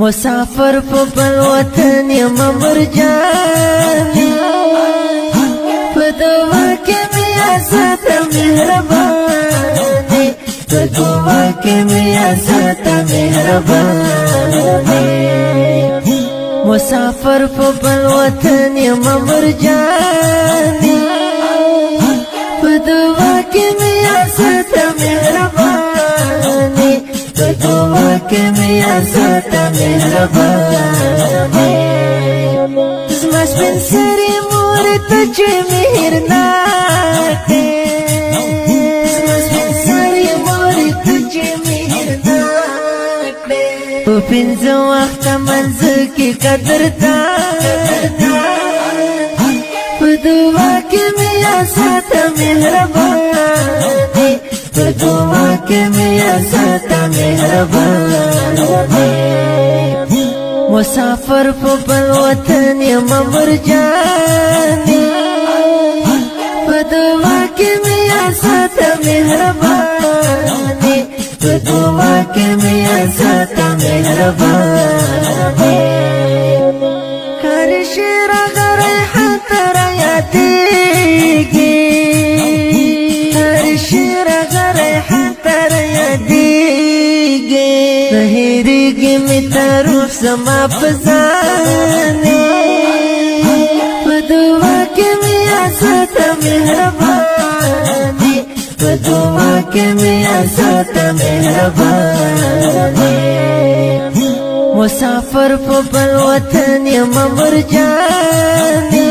مسافر په بل وطن یم مرجانې په دعا کې مې ساته مهربانې په دعا کې مې ساته مهربانې مسافر په بل وطن یم مرجانې په دعا کې مې ساته مهربانې په دعا کې مې ساته مهربانې زما سپین سرې مور ته چې مهرناکې زما سپین سرې مور ته چې مهرناکې په پنځه وخته منځ کې قدردان په دعا کې مې ساته مهربانې په دعا کې مې ساته مهربانې مسافر په بل وطن یم مرجانې په دعا کې مې ساته مهربانې په دعا کې مې ساته مهربانې هر شعر ریحان تر یادېږي هر شعر ریحان تر یادېږي نه هېرېږي مې تا روح زما په ځانې په دعا کې مې ساته مهربانې په دعا کې مې ساته مهربانې مسافر په بل وطن یم مرجانې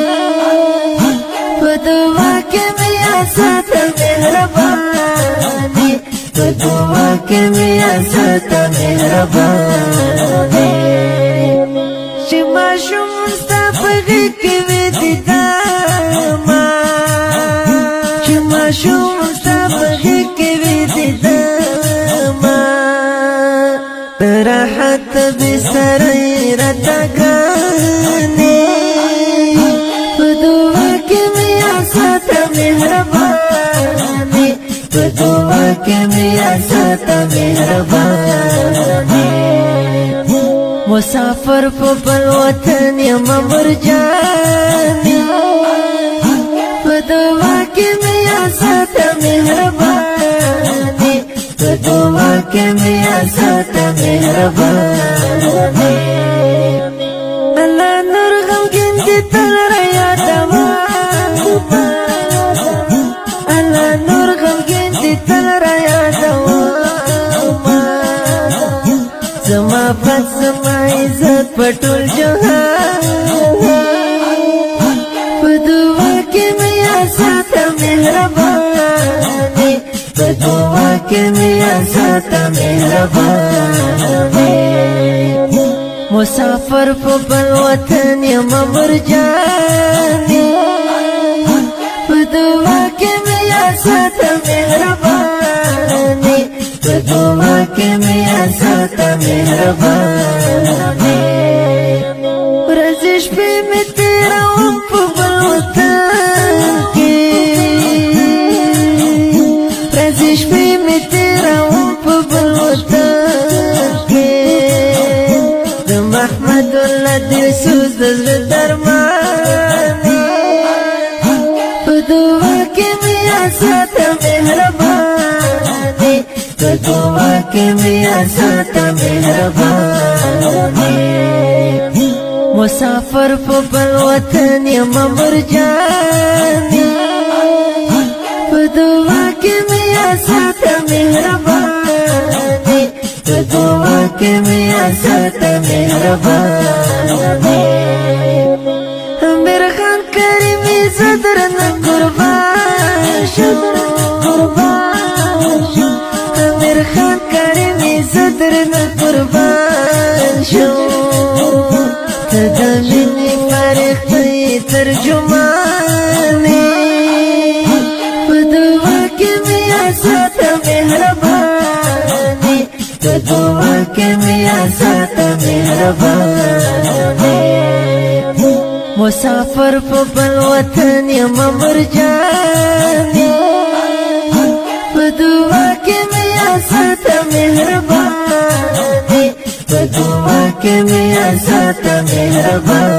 په دعا کې مې ساته مهربانې په دعا کې مې ساته مهربانې چې ماشوم ستا په غېږ کې وي دیدامه چې ماشوم ستا په غېږ کې وي دیدامه د راحت بسترې راته ګرانې په دعا کې مې ساته مهربانې په دعا کې مې ساته مهربانې مسافر په بل وطن یم مرجانې په دعا کې مې ساته مهربانې په دعا کې مې ساته مهربانې الله نور غمګین دې تل رايادومه الله نور غمګین دې تل رايادومه زما پت زما عزت په ټول جهان په دعا کې مې ساته مهربانې په دعا کې مې ساته مهربانې مسافر په بل وطن یم مرجانې په دعا کې مې ساته مهربانې په دعا کې مې ساته مهربانې ورځې شپې مې تېروم په بل وطن کې ورځې شپې مې تېروم په بل وطن کې د محمد الله دلسوز د زړه درمانې په دعا کې مې ساته مهربانې په دعا کې مې ساته مهربانې مسافر په بل وطن یم مرجانې په دعا کې مې ساته مهربانې په دعا کې مې ساته مهربانې امیر خان کریمي زه درنه قربان شم امیر خان کریمي زه درنه قربان شم ته د مینې فرښتې ترجمانې په دعا کې مې ساته مهربانې په دعا کې مې ساته مهربانې مسافر په بل وطن یم مرجانې په دعا کې مې ساته مهربانې په دعا کې مې ذات مهربان